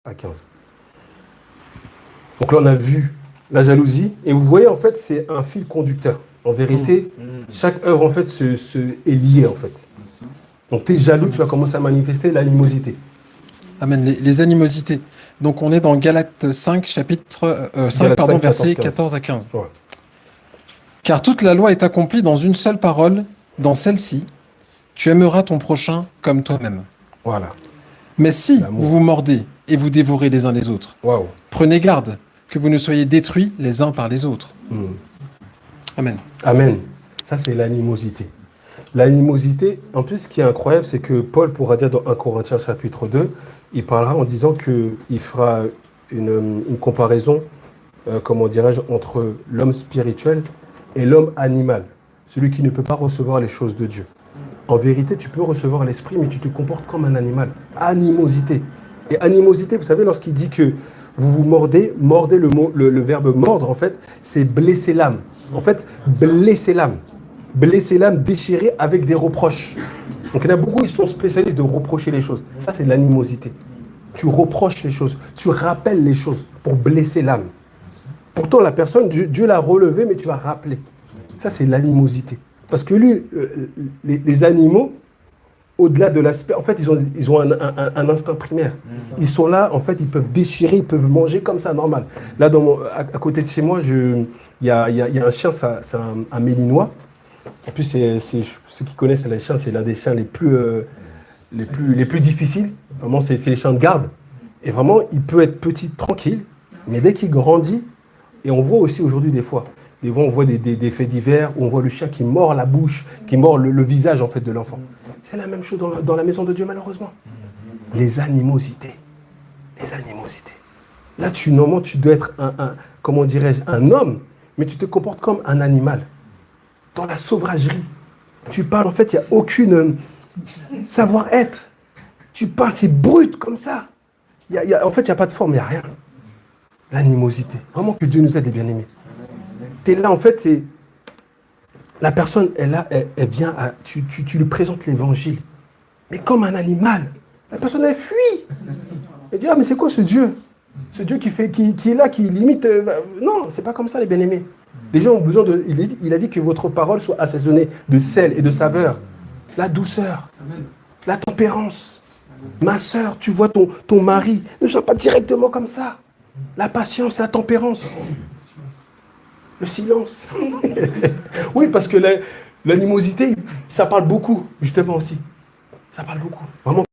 à 15. Donc là, on a vu la jalousie. Et vous voyez, en fait, c'est un fil conducteur. En vérité, chaque œuvre, en fait, est liée, en fait. Donc, tu es jaloux, tu vas commencer à manifester l'animosité. Amen. Les animosités. Donc, on est dans Galates 5, chapitre 5, Galates 5, versets 14, 14 à 15. Ouais. Car toute la loi est accomplie dans une seule parole, dans celle-ci, tu aimeras ton prochain comme toi-même. Voilà. Mais si L'amour. vous vous mordez et vous dévorez les uns les autres, Waouh. prenez garde que vous ne soyez détruits les uns par les autres. Amen. Amen. Ça, c'est l'animosité. L'animosité, en plus, ce qui est incroyable, c'est que Paul pourra dire dans 1 Corinthiens chapitre 2, il parlera en disant qu'il fera une comparaison, comment dirais-je, entre l'homme spirituel et l'homme animal, celui qui ne peut pas recevoir les choses de Dieu. En vérité, tu peux recevoir l'esprit, mais tu te comportes comme un animal. Animosité. Et animosité, vous savez, lorsqu'il dit que vous vous mordez, le verbe mordre, en fait, c'est blesser l'âme. En fait, blesser l'âme. Blesser l'âme, déchirer avec des reproches. Donc il y en a beaucoup, ils sont spécialistes de reprocher les choses. Ça, c'est de l'animosité. Tu reproches les choses, tu rappelles les choses pour blesser l'âme. Pourtant, la personne, Dieu l'a relevée, mais tu vas rappeler. Ça, c'est l'animosité. Parce que lui, les animaux, au-delà de l'aspect, en fait, ils ont un instinct primaire. Ils sont là, en fait, ils peuvent déchirer, ils peuvent manger comme ça, normal. Là, à côté de chez moi, il y a un chien, c'est un Mélinois. En plus, ceux qui connaissent les chiens, c'est l'un des chiens les plus difficiles. Vraiment, c'est les chiens de garde. Et vraiment, il peut être petit, tranquille, mais dès qu'il grandit, et on voit aussi aujourd'hui des fois on voit des faits divers où on voit le chien qui mord la bouche, qui mord le visage en fait de l'enfant. C'est la même chose dans la maison de Dieu, malheureusement. Les animosités. Les animosités. Là, normalement, tu dois être comment dirais-je, un homme, mais tu te comportes comme un animal. Dans la sauvagerie. Tu parles, en fait, il n'y a aucune savoir-être. Tu parles, c'est brut comme ça. En fait, il n'y a pas de forme, il n'y a rien. L'animosité. Vraiment que Dieu nous aide, les bien-aimés. Tu es là, en fait, c'est... La personne, elle vient, tu lui présentes l'évangile. Mais comme un animal. La personne, elle fuit. Elle dit, ah, mais c'est quoi ce Dieu? Ce Dieu qui est là, qui limite... Non, c'est pas comme ça, les bien-aimés. Les gens ont besoin de... Il a dit que votre parole soit assaisonnée de sel et de saveur. La douceur, la tempérance. Ma sœur, tu vois ton mari, ne sois pas directement comme ça. La patience, la tempérance. Le silence. Oui, parce que l'animosité, ça parle beaucoup, justement aussi. Ça parle beaucoup. Vraiment.